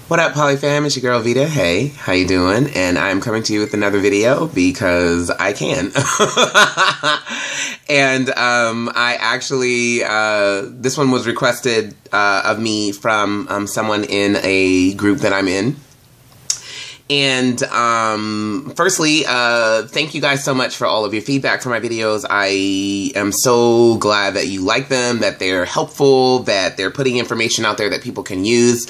What up, Polyfam? It's your girl Vita. Hey, how you doing? And I'm coming to you with another video because I can. And I actually, this one was requested of me from someone in a group that I'm in. And firstly, thank you guys so much for all of your feedback for my videos. I am so glad that you like them, that they're helpful, that they're putting information out there that people can use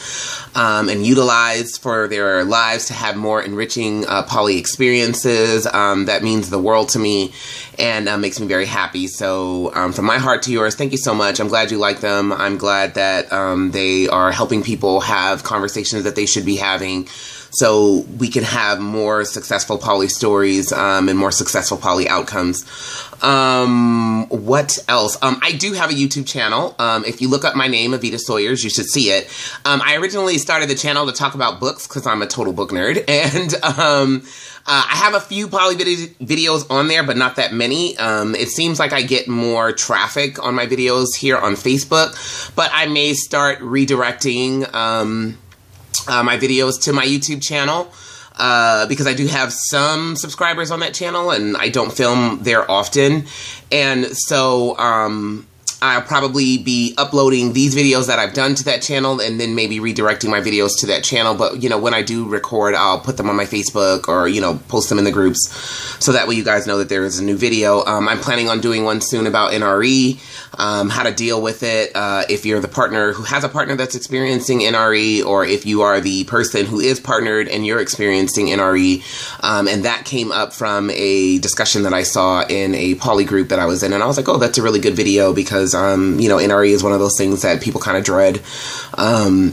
and utilize for their lives to have more enriching poly experiences. That means the world to me and makes me very happy. So from my heart to yours, thank you so much. I'm glad you like them. I'm glad that they are helping people have conversations that they should be having, so we can have more successful poly stories and more successful poly outcomes. What else? I do have a YouTube channel. If you look up my name, Avita Sawyers, you should see it. I originally started the channel to talk about books because I'm a total book nerd. And I have a few poly videos on there, but not that many. It seems like I get more traffic on my videos here on Facebook, but I may start redirecting my videos to my YouTube channel because I do have some subscribers on that channel and I don't film there often. And so I'll probably be uploading these videos that I've done to that channel and then maybe redirecting my videos to that channel. But, you know, when I do record, I'll put them on my Facebook or, you know, post them in the groups so that way you guys know that there is a new video. I'm planning on doing one soon about NRE, how to deal with it if you're the partner who has a partner that's experiencing NRE, or if you are the person who is partnered and you're experiencing NRE. And that came up from a discussion that I saw in a poly group that I was in. And I was like, oh, that's a really good video because you know, NRE is one of those things that people kind of dread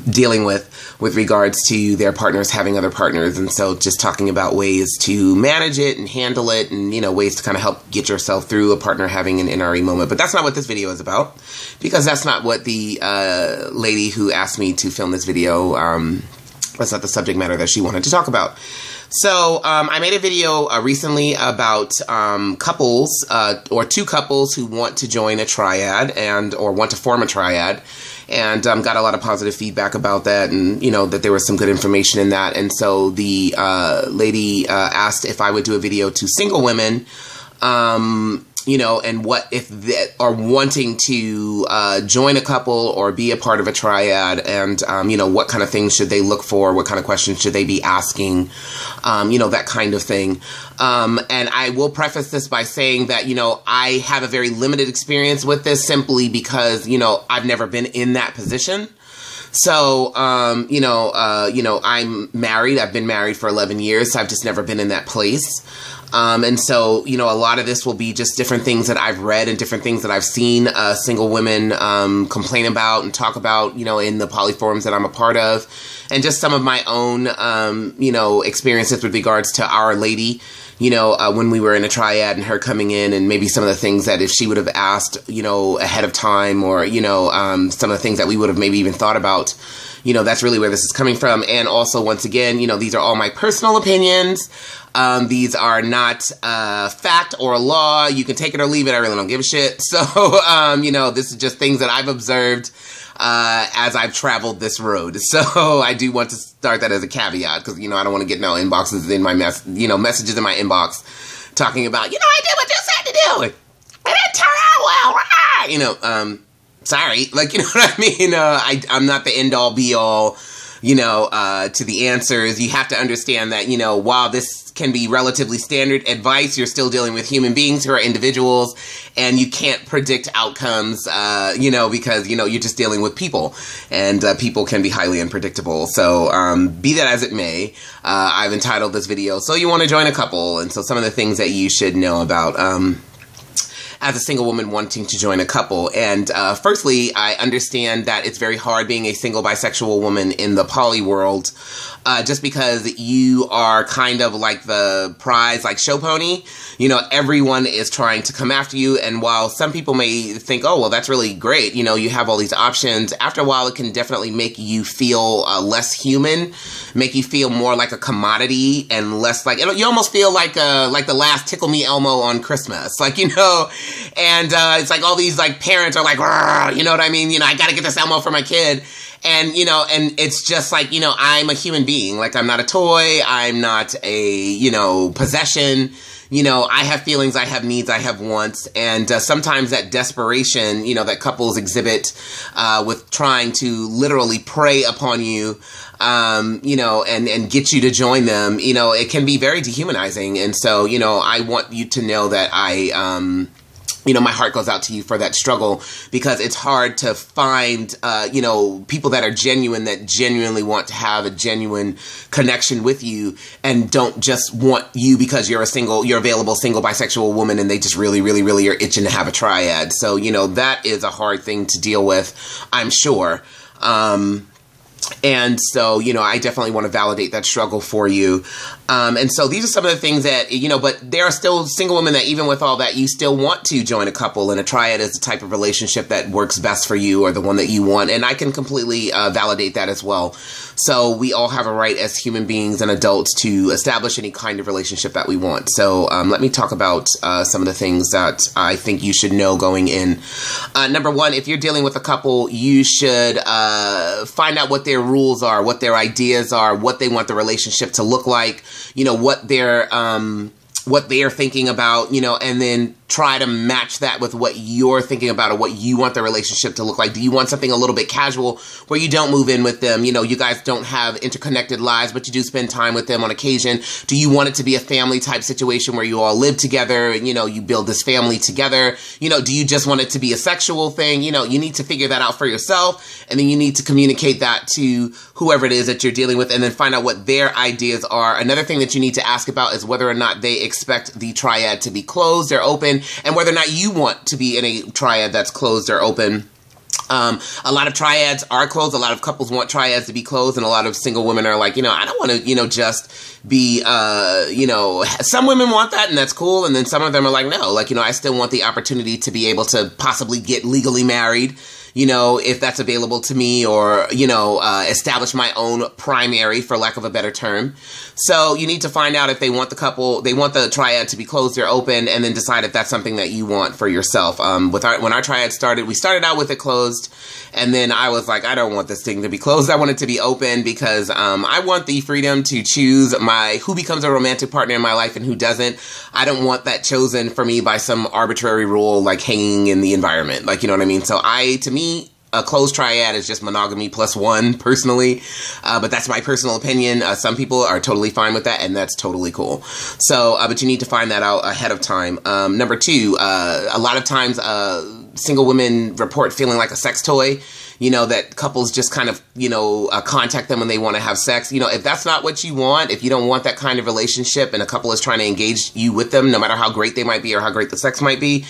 dealing with regards to their partners having other partners. And so just talking about ways to manage it and handle it and, you know, ways to kind of help get yourself through a partner having an NRE moment. But that's not what this video is about, because that's not what the lady who asked me to film this video, that's not the subject matter that she wanted to talk about. So I made a video recently about couples or two couples who want to join a triad or want to form a triad, and got a lot of positive feedback about that, and you know that there was some good information in that. And so the lady asked if I would do a video to single women, you know, and what if they are wanting to join a couple or be a part of a triad, and you know, what kind of things should they look for, what kind of questions should they be asking, you know, that kind of thing. And I will preface this by saying that, you know, I have a very limited experience with this simply because, you know, I've never been in that position. So, you know, I'm married. I've been married for 11 years. So I've just never been in that place. And so, you know, a lot of this will be just different things that I've read and different things that I've seen single women complain about and talk about, you know, in the poly forums that I'm a part of, and just some of my own, you know, experiences with regards to Our Lady, you know, when we were in a triad and her coming in, and maybe some of the things that if she would have asked, you know, ahead of time, or, you know, some of the things that we would have maybe even thought about. You know, that's really where this is coming from. And also, once again, you know, these are all my personal opinions. These are not fact or law. You can take it or leave it. I really don't give a shit. So, you know, this is just things that I've observed as I've traveled this road. So I do want to start that as a caveat, because, you know, I don't want to get no inboxes in my messages in my inbox talking about, you know, I did what you said to do. It didn't turn out well. Right? You know, sorry, like, you know what I mean? I'm not the end-all, be-all, you know, to the answers. You have to understand that, you know, while this can be relatively standard advice, you're still dealing with human beings who are individuals, and you can't predict outcomes, you know, because, you know, you're just dealing with people, and people can be highly unpredictable. So, be that as it may, I've entitled this video, So You Want to Join a Couple, and so some of the things that you should know about, as a single woman wanting to join a couple. And firstly, I understand that it's very hard being a single bisexual woman in the poly world, just because you are kind of like the prize, like show pony. You know, everyone is trying to come after you, and while some people may think, oh, well, that's really great, you know, you have all these options, after a while it can definitely make you feel less human, make you feel more like a commodity, and less like, you almost feel like the last Tickle Me Elmo on Christmas, like, you know. And it's like all these like parents are like, you know what I mean? You know, I gotta get this Elmo for my kid. And, you know, and it's just like, you know, I'm a human being. Like, I'm not a toy. I'm not a, you know, possession. You know, I have feelings, I have needs, I have wants. And sometimes that desperation, you know, that couples exhibit with trying to literally prey upon you, you know, and get you to join them, you know, it can be very dehumanizing. And so, you know, I want you to know that you know, my heart goes out to you for that struggle, because it's hard to find, you know, people that are genuine, that genuinely want to have a genuine connection with you and don't just want you because you're you're available single bisexual woman, and they just really, really, really are itching to have a triad. So, you know, that is a hard thing to deal with, I'm sure. And so, you know, I definitely want to validate that struggle for you. And so these are some of the things that, you know, but there are still single women that even with all that, you still want to join a couple, and a triad is the type of relationship that works best for you, or the one that you want. And I can completely validate that as well. So we all have a right as human beings and adults to establish any kind of relationship that we want. So let me talk about some of the things that I think you should know going in. Number one, if you're dealing with a couple, you should find out what their rules are, what their ideas are, what they want the relationship to look like, you know, what they're thinking about, you know, and then try to match that with what you're thinking about, or what you want the relationship to look like. Do you want something a little bit casual where you don't move in with them? You know, you guys don't have interconnected lives, but you do spend time with them on occasion. Do you want it to be a family type situation where you all live together and, you know, you build this family together? You know, do you just want it to be a sexual thing? You know, you need to figure that out for yourself, and then you need to communicate that to whoever it is that you're dealing with, and then find out what their ideas are. Another thing that you need to ask about is whether or not they expect the triad to be closed or open, and whether or not you want to be in a triad that's closed or open. A lot of triads are closed. A lot of couples want triads to be closed, and a lot of single women are like, you know, I don't want to, you know, just be, you know, some women want that, and that's cool. And then some of them are like, no, like, you know, I still want the opportunity to be able to possibly get legally married, you know, if that's available to me, or, you know, establish my own primary, for lack of a better term. So you need to find out if they want the triad to be closed or open, and then decide if that's something that you want for yourself. When our triad started, we started out with it closed, and then I was like, I don't want this thing to be closed. I want it to be open, because I want the freedom to choose who becomes a romantic partner in my life and who doesn't. I don't want that chosen for me by some arbitrary rule, like hanging in the environment. Like, you know what I mean? So to me, a closed triad is just monogamy plus one, personally. But that's my personal opinion. Some people are totally fine with that, and that's totally cool. So, but you need to find that out ahead of time. Number two, a lot of times single women report feeling like a sex toy. You know, that couples just kind of, you know, contact them when they want to have sex. You know, if that's not what you want, if you don't want that kind of relationship, and a couple is trying to engage you with them, no matter how great they might be or how great the sex might be,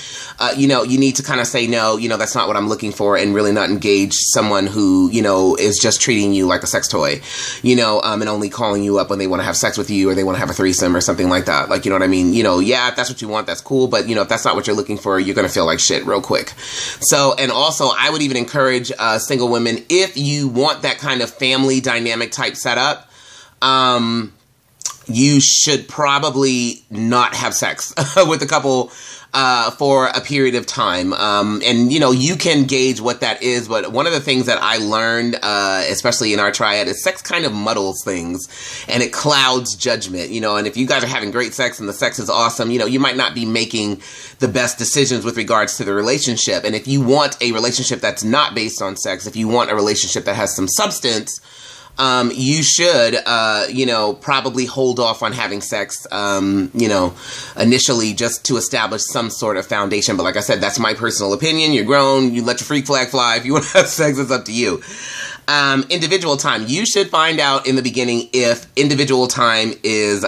you know, you need to kind of say, no, you know, that's not what I'm looking for, and really not engage someone who, you know, is just treating you like a sex toy, you know, and only calling you up when they want to have sex with you, or they want to have a threesome or something like that. Like, you know what I mean? You know, yeah, if that's what you want, that's cool. But, you know, if that's not what you're looking for, you're going to feel like shit real quick. So, and also, I would even encourage single women, if you want that kind of family dynamic type setup, you should probably not have sex with a couple for a period of time. And, you know, you can gauge what that is, but one of the things that I learned, especially in our triad, is sex kind of muddles things, and it clouds judgment, you know, and if you guys are having great sex and the sex is awesome, you know, you might not be making the best decisions with regards to the relationship. And if you want a relationship that's not based on sex, if you want a relationship that has some substance, you should, you know, probably hold off on having sex, you know, initially, just to establish some sort of foundation. But like I said, that's my personal opinion. You're grown. You let your freak flag fly. If you want to have sex, it's up to you. Individual time. You should find out in the beginning if individual time is,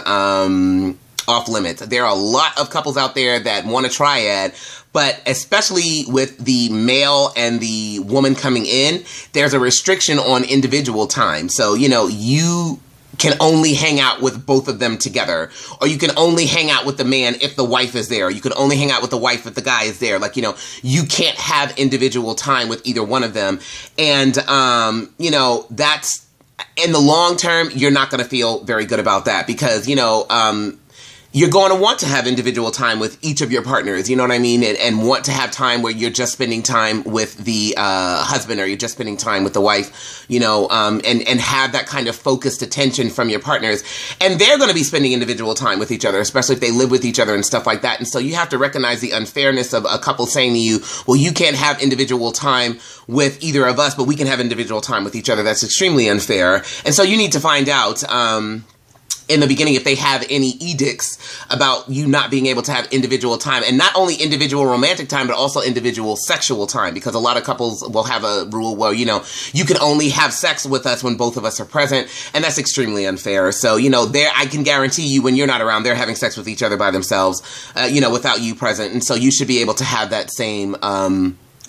off limits. There are a lot of couples out there that want a triad, but especially with the male and the woman coming in, there's a restriction on individual time. So, you know, you can only hang out with both of them together, or you can only hang out with the man if the wife is there. You can only hang out with the wife if the guy is there. Like, you know, you can't have individual time with either one of them. And, you know, that's, in the long term, you're not going to feel very good about that, because, you know, you're going to want to have individual time with each of your partners, you know what I mean? And want to have time where you're just spending time with the husband, or you're just spending time with the wife, you know, and have that kind of focused attention from your partners. And they're going to be spending individual time with each other, especially if they live with each other and stuff like that. And so you have to recognize the unfairness of a couple saying to you, well, you can't have individual time with either of us, but we can have individual time with each other. That's extremely unfair. And so you need to find out, in the beginning, if they have any edicts about you not being able to have individual time, and not only individual romantic time, but also individual sexual time, because a lot of couples will have a rule where, you know, you can only have sex with us when both of us are present, and that's extremely unfair. So, you know, I can guarantee you when you're not around, they're having sex with each other by themselves, you know, without you present, and so you should be able to have that same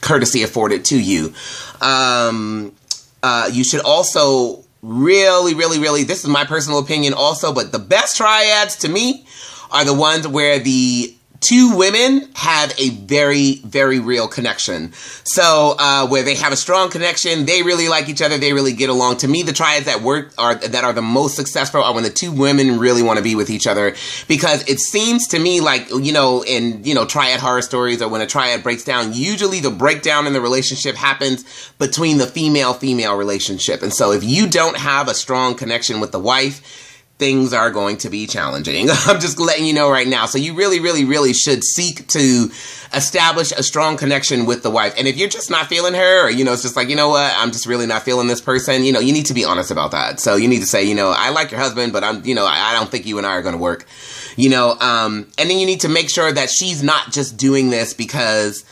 courtesy afforded to you. You should also really, this is my personal opinion also, but the best triads to me are the ones where the two women have a very, very real connection. So, where they have a strong connection, they really like each other, they really get along. To me, the triads that work that are the most successful are when the two women really want to be with each other, because it seems to me like, you know, in, you know, triad horror stories, or when a triad breaks down, usually the breakdown in the relationship happens between the female-female relationship. And so if you don't have a strong connection with the wife, things are going to be challenging. I'm just letting you know right now. So you really should seek to establish a strong connection with the wife. And if you're just not feeling her, or, you know, it's just like, you know what, I'm just really not feeling this person, you know, you need to be honest about that. So you need to say, you know, I like your husband, but I'm, you know, I don't think you and I are going to work, you know, and then you need to make sure that she's not just doing this because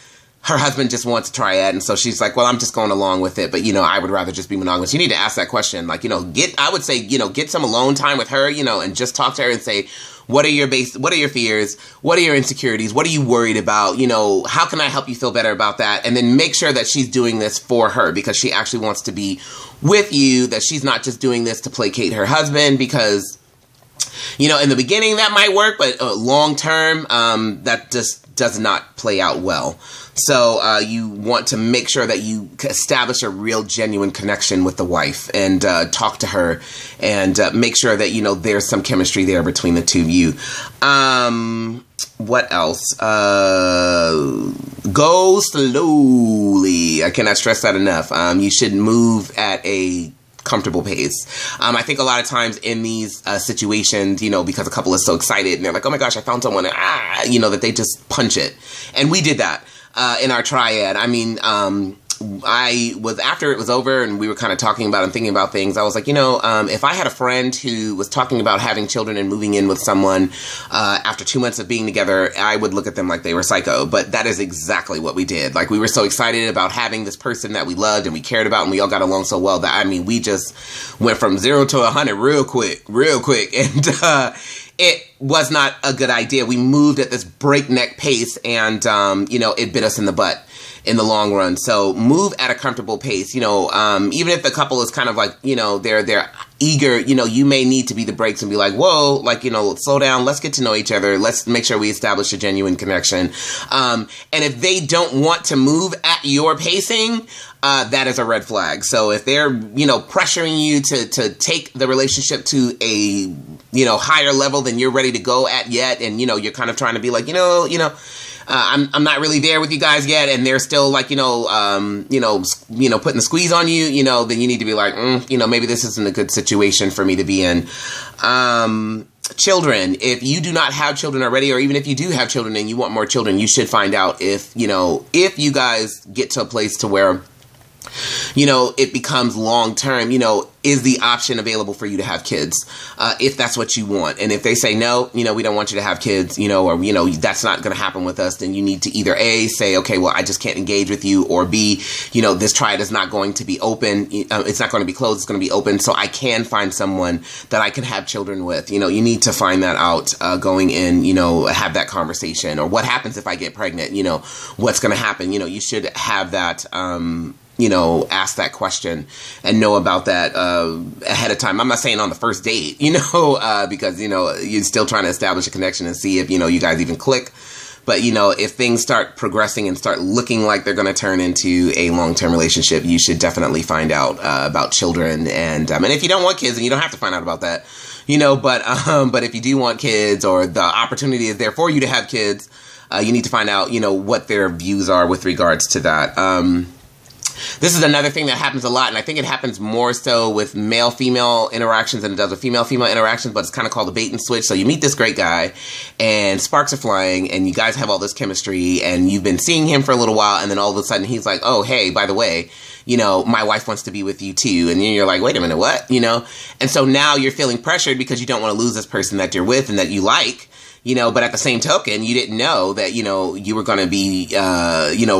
her husband just wants a triad, and so she's like, well, I'm just going along with it, but, you know, I would rather just be monogamous. You need to ask that question. Like, you know, I would say, you know, get some alone time with her, you know, and just talk to her and say, what are your fears? What are your insecurities? What are you worried about? You know, how can I help you feel better about that? And then make sure that she's doing this for her, because she actually wants to be with you, that she's not just doing this to placate her husband, because, you know, in the beginning that might work, but long term, that just does not play out well. So you want to make sure that you establish a real genuine connection with the wife, and talk to her, and make sure that, you know, there's some chemistry there between the two of you. What else? Go slowly. I cannot stress that enough. You should move at a comfortable pace. I think a lot of times in these situations, you know, because a couple is so excited and they're like, oh my gosh, I found someone, you know, that they just punch it. And we did that in our triad. I mean, after it was over and we were kind of talking about and thinking about things, I was like, you know, if I had a friend who was talking about having children and moving in with someone after 2 months of being together, I would look at them like they were psycho. But that is exactly what we did. Like, we were so excited about having this person that we loved and we cared about, and we all got along so well that, I mean, we just went from 0 to 100 real quick. And it was not a good idea. We moved at this breakneck pace, and, you know, it bit us in the butt in the long run. So move at a comfortable pace. You know, even if the couple is kind of like, you know, they're eager, you know, you may need to be the brakes and be like, whoa, like, you know, slow down. Let's get to know each other. Let's make sure we establish a genuine connection. And if they don't want to move at your pacing, that is a red flag. So if they're, you know, pressuring you to take the relationship to a, you know, higher level than you're ready to go at yet, and, you know, you're kind of trying to be like, you know, I'm not really there with you guys yet, and they're still like, you know, putting the squeeze on you, you know, then you need to be like, you know, maybe this isn't a good situation for me to be in. Children, if you do not have children already, or even if you do have children and you want more children, you should find out if, you know, if you guys get to a place to where, you know, it becomes long term, you know, is the option available for you to have kids, if that's what you want. And if they say, no, you know, we don't want you to have kids, you know, or, you know, that's not going to happen with us, then you need to either A, say, okay, well, I just can't engage with you, or B, you know, this triad is not going to be open. It's not going to be closed. It's going to be open. So I can find someone that I can have children with. You know, you need to find that out going in, you know, have that conversation. Or what happens if I get pregnant? You know, what's going to happen? You know, you should have that, you know, ask that question and know about that ahead of time. I'm not saying on the first date, you know, because, you know, you're still trying to establish a connection and see if, you know, you guys even click. But, you know, if things start progressing and start looking like they're going to turn into a long-term relationship, you should definitely find out about children. And if you don't want kids, and you don't have to find out about that, but if you do want kids, or the opportunity is there for you to have kids, you need to find out, what their views are with regards to that. This is another thing that happens a lot, and I think it happens more so with male-female interactions than it does with female-female interactions, but it's kind of called a bait and switch. So you meet this great guy, and sparks are flying, and you guys have all this chemistry, and you've been seeing him for a little while, and then all of a sudden he's like, oh, hey, by the way, my wife wants to be with you too. And then you're like, wait a minute, what? And so now you're feeling pressured because you don't want to lose this person that you're with and that you like. But at the same token, you didn't know that, you were going to be,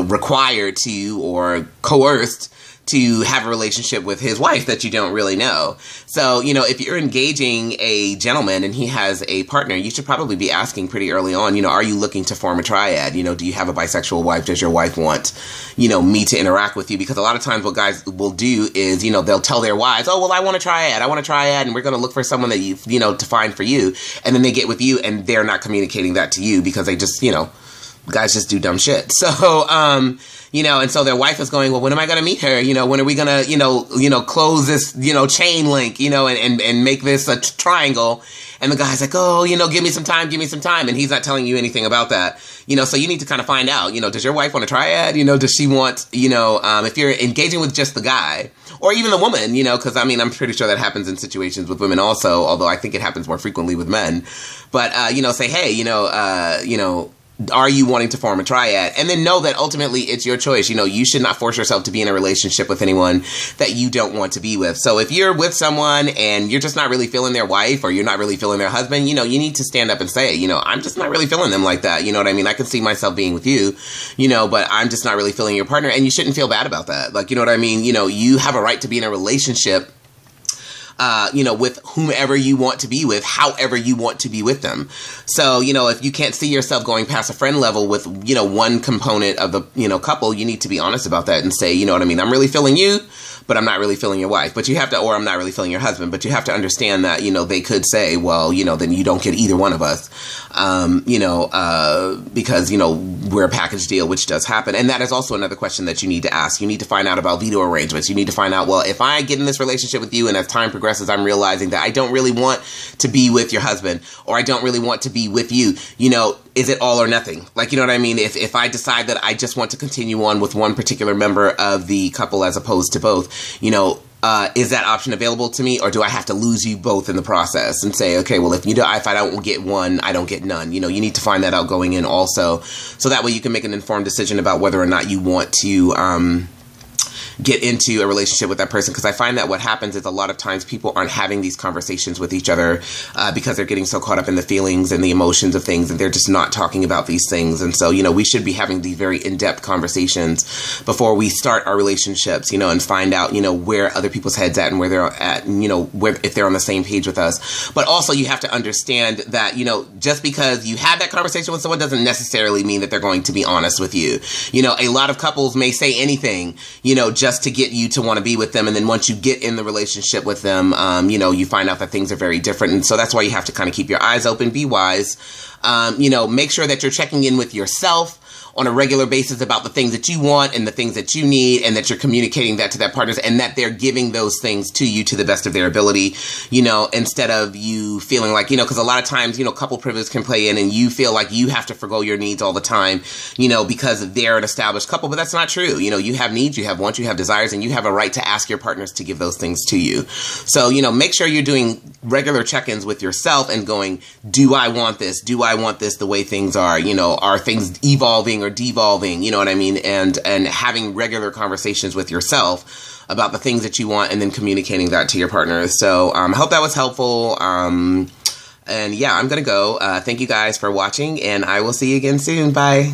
required to or coerced to have a relationship with his wife that you don't really know. So, if you're engaging a gentleman and he has a partner, you should probably be asking pretty early on, are you looking to form a triad? Do you have a bisexual wife? Does your wife want, me to interact with you? Because a lot of times what guys will do is, they'll tell their wives, oh, well, I want a triad. I want a triad, and we're going to look for someone that to find for you. And then they get with you and they're not communicating that to you because they just, guys just do dumb shit. So, and so their wife is going, well, when am I going to meet her? When are we going to, close this, chain link, and make this a triangle? And the guy's like, oh, give me some time. And he's not telling you anything about that, so you need to kind of find out, does your wife want a triad? Does she want, if you're engaging with just the guy or even the woman, because I'm pretty sure that happens in situations with women also, although I think it happens more frequently with men. But, say, hey, are you wanting to form a triad? And then know that ultimately it's your choice. You should not force yourself to be in a relationship with anyone that you don't want to be with. So if you're with someone and you're just not really feeling their wife, or you're not really feeling their husband, you need to stand up and say, I'm just not really feeling them like that. You know what I mean? I can see myself being with you, but I'm just not really feeling your partner. And you shouldn't feel bad about that. Like, you know what I mean? You have a right to be in a relationship with whomever you want to be with, however you want to be with them. So, if you can't see yourself going past a friend level with, one component of the, couple, you need to be honest about that and say, you know what I mean? I'm really feeling you, but I'm not really feeling your wife. But you have to, or I'm not really feeling your husband, but you have to understand that, they could say, well, then you don't get either one of us, because, we're a package deal, which does happen. And that is also another question that you need to ask. You need to find out about veto arrangements. You need to find out, well, if I get in this relationship with you and as time progresses, I'm realizing that I don't really want to be with your husband, or I don't really want to be with you, is it all or nothing? Like, you know what I mean? If I decide that I just want to continue on with one particular member of the couple as opposed to both, is that option available to me, or do I have to lose you both in the process and say, okay, well, if I don't get one, I don't get none. You need to find that out going in also, so that way you can make an informed decision about whether or not you want to get into a relationship with that person. Because I find that what happens is a lot of times people aren't having these conversations with each other because they're getting so caught up in the feelings and the emotions of things, and they're just not talking about these things. And so, we should be having these very in-depth conversations before we start our relationships, and find out, where other people's heads at and where they're at, and, if they're on the same page with us. But also you have to understand that, just because you had that conversation with someone doesn't necessarily mean that they're going to be honest with you. A lot of couples may say anything, just to get you to want to be with them. And then once you get in the relationship with them, you find out that things are very different. And so that's why you have to kind of keep your eyes open, be wise, make sure that you're checking in with yourself on a regular basis about the things that you want and the things that you need, and that you're communicating that to that partner, and that they're giving those things to you to the best of their ability, instead of you feeling like, because a lot of times, couple privilege can play in and you feel like you have to forgo your needs all the time, because they're an established couple, but that's not true. You have needs, you have wants, you have desires, and you have a right to ask your partners to give those things to you. So, make sure you're doing regular check-ins with yourself and going, do I want this? Do I want this the way things are? Are things evolving or devolving, you know what I mean? And having regular conversations with yourself about the things that you want, and then communicating that to your partner. So I hope that was helpful. And yeah, I'm gonna go. Thank you guys for watching, and I will see you again soon. Bye.